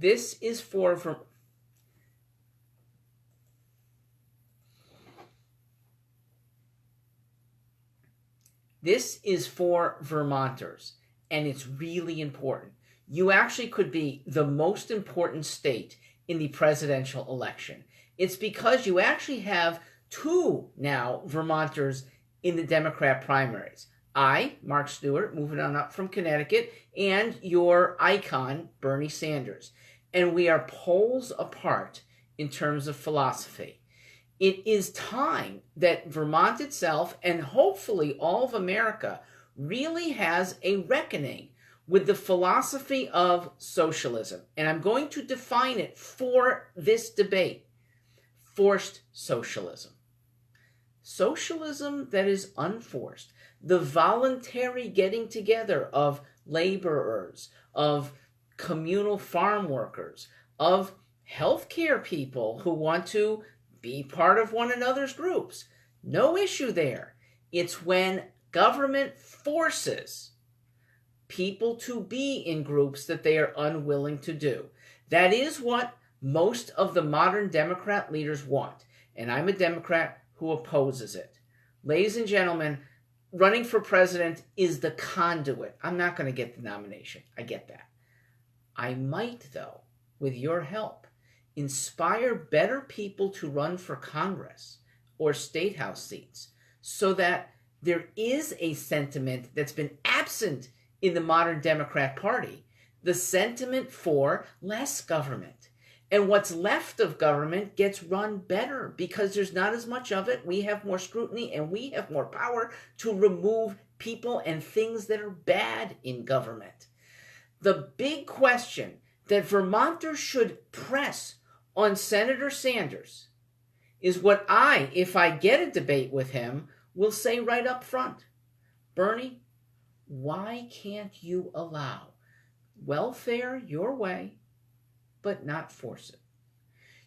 This is for Vermonters, and it's really important. You actually could be the most important state in the presidential election. It's because you actually have two now Vermonters in the Democrat primaries. I, Mark Stewart, moving on up from Connecticut, and your icon, Bernie Sanders. And we are poles apart in terms of philosophy. It is time that Vermont itself, and hopefully all of America, really has a reckoning with the philosophy of socialism. And I'm going to define it for this debate. Forced socialism. Socialism that is unforced. The voluntary getting together of laborers, of communal farm workers, of healthcare people who want to be part of one another's groups. No issue there. It's when government forces people to be in groups that they are unwilling to do. That is what most of the modern Democrat leaders want. And I'm a Democrat who opposes it. Ladies and gentlemen, running for president is the conduit. I'm not going to get the nomination. I get that. I might, though, with your help, inspire better people to run for Congress or state house seats so that there is a sentiment that's been absent in the modern Democrat Party, the sentiment for less government. And what's left of government gets run better because there's not as much of it. We have more scrutiny and we have more power to remove people and things that are bad in government. The big question that Vermonters should press on Senator Sanders is what I, if I get a debate with him, will say right up front. Bernie, why can't you allow welfare your way, but not force it?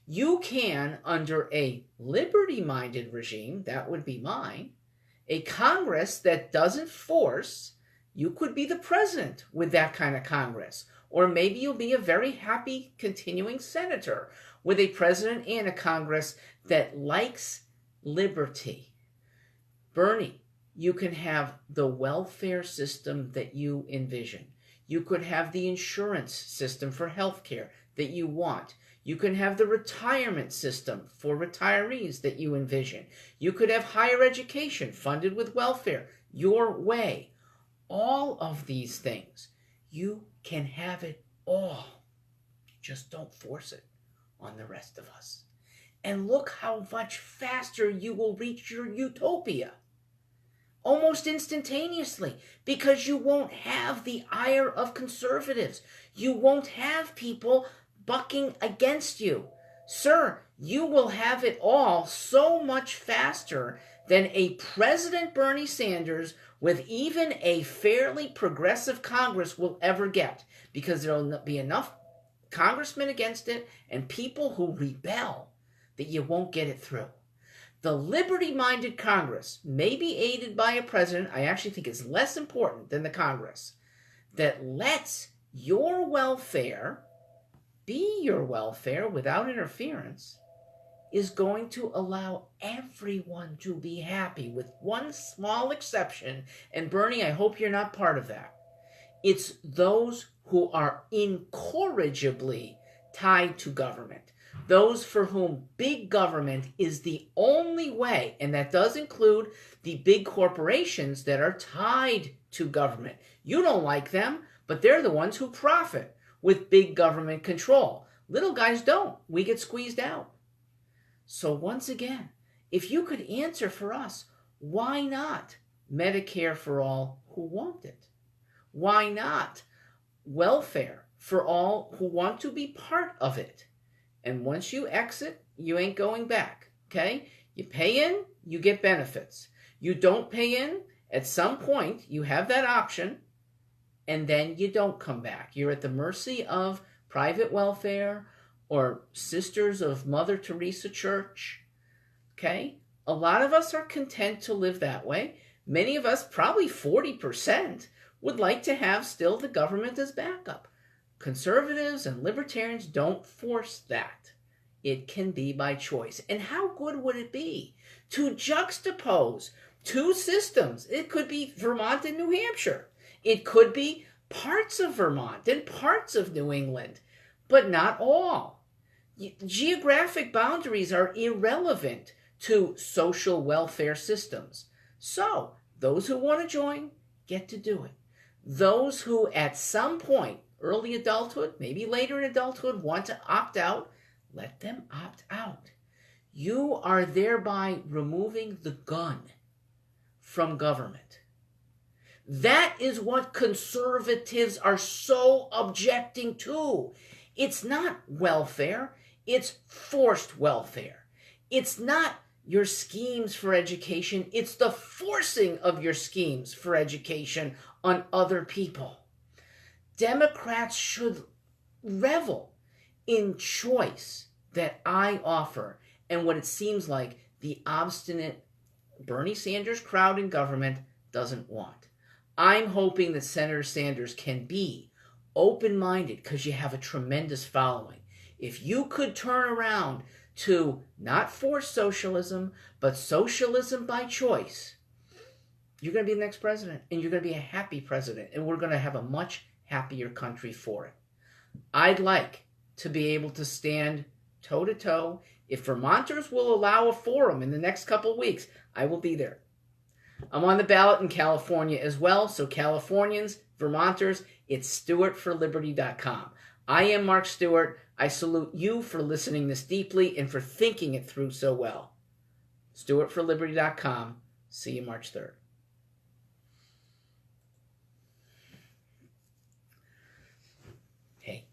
You can, under a liberty-minded regime, that would be mine, a Congress that doesn't force. You could be the president with that kind of Congress. Or maybe you'll be a very happy continuing senator with a president and a Congress that likes liberty. Bernie, you can have the welfare system that you envision. You could have the insurance system for healthcare that you want. You can have the retirement system for retirees that you envision. You could have higher education funded with welfare your way. All of these things, you can have it all. Just don't force it on the rest of us. And look how much faster you will reach your utopia. Almost instantaneously, because you won't have the ire of conservatives. You won't have people bucking against you. Sir, you will have it all so much faster than a President Bernie Sanders with even a fairly progressive Congress will ever get, because there will be enough congressmen against it and people who rebel that you won't get it through. The liberty-minded Congress, maybe aided by a president, I actually think is less important than the Congress, that lets your welfare be your welfare without interference, is going to allow everyone to be happy, with one small exception. And Bernie, I hope you're not part of that. It's those who are incorrigibly tied to government. Those for whom big government is the only way, and that does include the big corporations that are tied to government. You don't like them, but they're the ones who profit with big government control. Little guys don't. We get squeezed out. So once again, if you could answer for us, why not Medicare for all who want it? Why not welfare for all who want to be part of it? And once you exit, you ain't going back, okay? You pay in, you get benefits. You don't pay in, at some point, you have that option, and then you don't come back. You're at the mercy of private welfare or Sisters of Mother Teresa Church, okay? A lot of us are content to live that way. Many of us, probably 40%, would like to have still the government as backup. Conservatives and libertarians don't force that. It can be by choice. And how good would it be to juxtapose two systems? It could be Vermont and New Hampshire. It could be parts of Vermont and parts of New England, but not all. Geographic boundaries are irrelevant to social welfare systems. So, those who want to join get to do it. Those who at some point, early adulthood, maybe later in adulthood, want to opt out, let them opt out. You are thereby removing the gun from government. That is what conservatives are so objecting to. It's not welfare, it's forced welfare. It's not your schemes for education, it's the forcing of your schemes for education on other people. Democrats should revel in choice that I offer and what it seems like the obstinate Bernie Sanders crowd in government doesn't want. I'm hoping that Senator Sanders can be open-minded because you have a tremendous following. If you could turn around to not forced socialism, but socialism by choice, you're going to be the next president, and you're going to be a happy president, and we're going to have a much happier country for it. I'd like to be able to stand toe-to-toe. If Vermonters will allow a forum in the next couple of weeks, I will be there. I'm on the ballot in California as well, so Californians, Vermonters, it's stewartforliberty.com. I am Mark Stewart. I salute you for listening this deeply and for thinking it through so well. stewartforliberty.com. See you March 3rd. Hey.